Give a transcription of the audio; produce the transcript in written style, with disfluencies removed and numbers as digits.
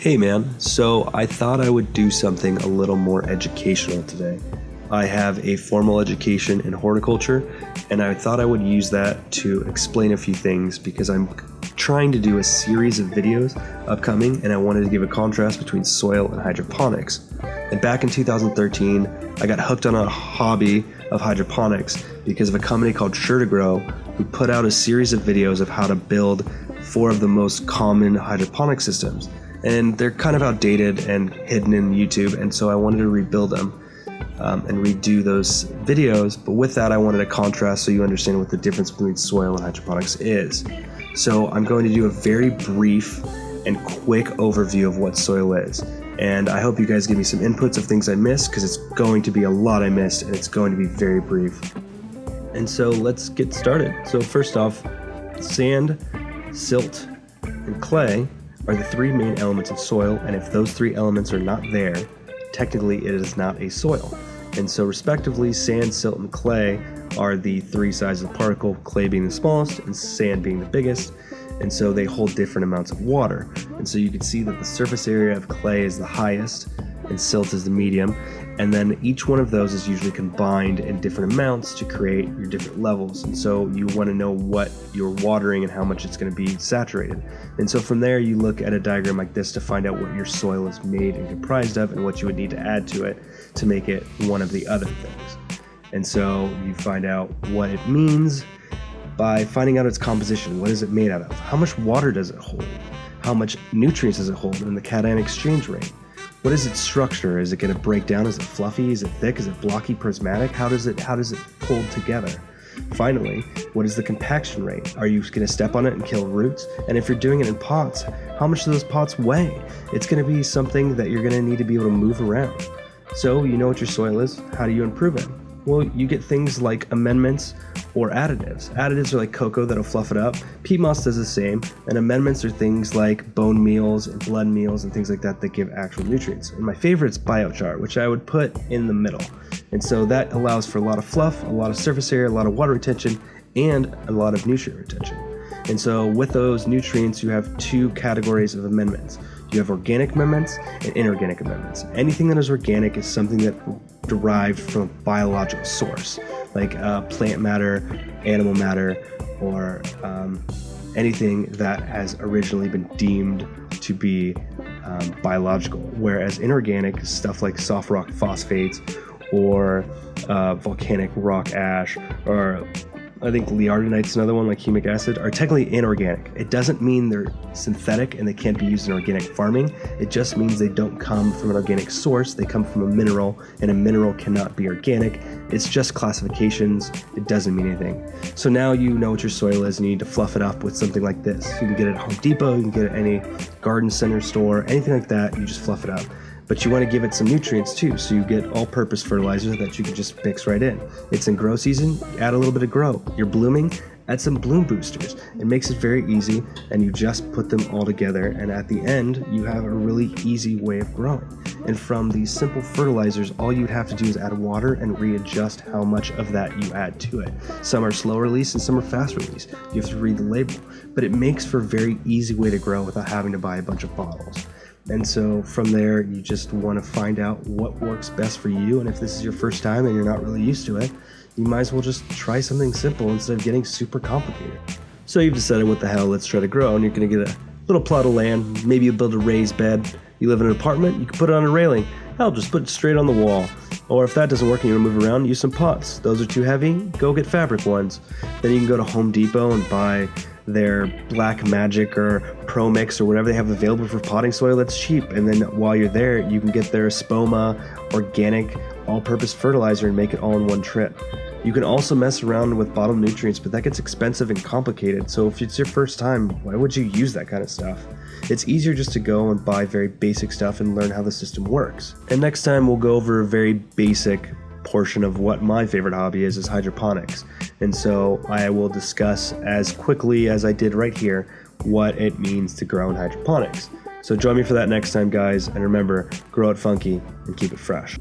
Hey man, so I thought I would do something a little more educational today. I have a formal education in horticulture, and I thought I would use that to explain a few things because I'm trying to do a series of videos upcoming, and I wanted to give a contrast between soil and hydroponics. And back in 2013, I got hooked on a hobby of hydroponics because of a company called Sure to Grow, who put out a series of videos of how to build 4 of the most common hydroponic systems. And they're kind of outdated and hidden in YouTube, and so I wanted to rebuild them and redo those videos. But with that, I wanted a contrast so you understand what the difference between soil and hydroponics is. So I'm going to do a very brief and quick overview of what soil is. And I hope you guys give me some inputs of things I missed, because it's going to be a lot I missed, and it's going to be very brief. And so let's get started. So first off, sand, silt, and clay are the 3 main elements of soil, and if those 3 elements are not there, technically it is not a soil. And so respectively, sand, silt, and clay are the 3 sizes of particle, clay being the smallest and sand being the biggest, and so they hold different amounts of water. And so you can see that the surface area of clay is the highest and silt is the medium, and then each one of those is usually combined in different amounts to create your different levels. And so you want to know what you're watering and how much it's going to be saturated. And so from there, you look at a diagram like this to find out what your soil is made and comprised of and what you would need to add to it to make it one of the other things. And so you find out what it means by finding out its composition. What is it made out of? How much water does it hold? How much nutrients does it hold? And the cation exchange rate. What is its structure? Is it going to break down? Is it fluffy? Is it thick? Is it blocky, prismatic? How does it hold together? Finally, what is the compaction rate? Are you going to step on it and kill roots? And if you're doing it in pots, how much do those pots weigh? It's going to be something that you're going to need to be able to move around. So you know what your soil is. How do you improve it? Well, you get things like amendments or additives. Additives are like cocoa that'll fluff it up. Peat moss does the same. And amendments are things like bone meals and blood meals and things like that that give actual nutrients. And my favorite is biochar, which I would put in the middle. And so that allows for a lot of fluff, a lot of surface area, a lot of water retention, and a lot of nutrient retention. And so with those nutrients, you have 2 categories of amendments. You have organic amendments and inorganic amendments. Anything that is organic is something that derived from a biological source, like plant matter, animal matter, or anything that has originally been deemed to be biological. Whereas inorganic is stuff like soft rock phosphates or volcanic rock ash, or I think liardonite's another one, like humic acid, are technically inorganic. It doesn't mean they're synthetic and they can't be used in organic farming. It just means they don't come from an organic source. They come from a mineral, and a mineral cannot be organic. It's just classifications. It doesn't mean anything. So now you know what your soil is, and you need to fluff it up with something like this. You can get it at Home Depot, you can get it at any garden center store, anything like that. You just fluff it up. But you want to give it some nutrients too, so you get all-purpose fertilizer that you can just mix right in. It's in grow season, add a little bit of grow. You're blooming, add some bloom boosters. It makes it very easy, and you just put them all together, and at the end, you have a really easy way of growing. And from these simple fertilizers, all you'd have to do is add water and readjust how much of that you add to it. Some are slow release and some are fast release. You have to read the label, but it makes for a very easy way to grow without having to buy a bunch of bottles. And so from there, you just want to find out what works best for you. And if this is your first time and you're not really used to it, you might as well just try something simple instead of getting super complicated. So you've decided, what the hell, let's try to grow. And you're going to get a little plot of land. Maybe you build a raised bed. You live in an apartment, you can put it on a railing. Hell, just put it straight on the wall. Or if that doesn't work and you want to move around, use some pots. Those are too heavy, go get fabric ones. Then you can go to Home Depot and buy their Black Magic or Pro Mix or whatever they have available for potting soil that's cheap. And then while you're there, you can get their Spoma organic all-purpose fertilizer and make it all in one trip. You can also mess around with bottled nutrients, but that gets expensive and complicated. So if it's your first time, why would you use that kind of stuff? It's easier just to go and buy very basic stuff and learn how the system works. And next time we'll go over a very basic portion of what my favorite hobby is hydroponics. And so I will discuss as quickly as I did right here what it means to grow in hydroponics. So join me for that next time, guys, and remember, grow it funky and keep it fresh.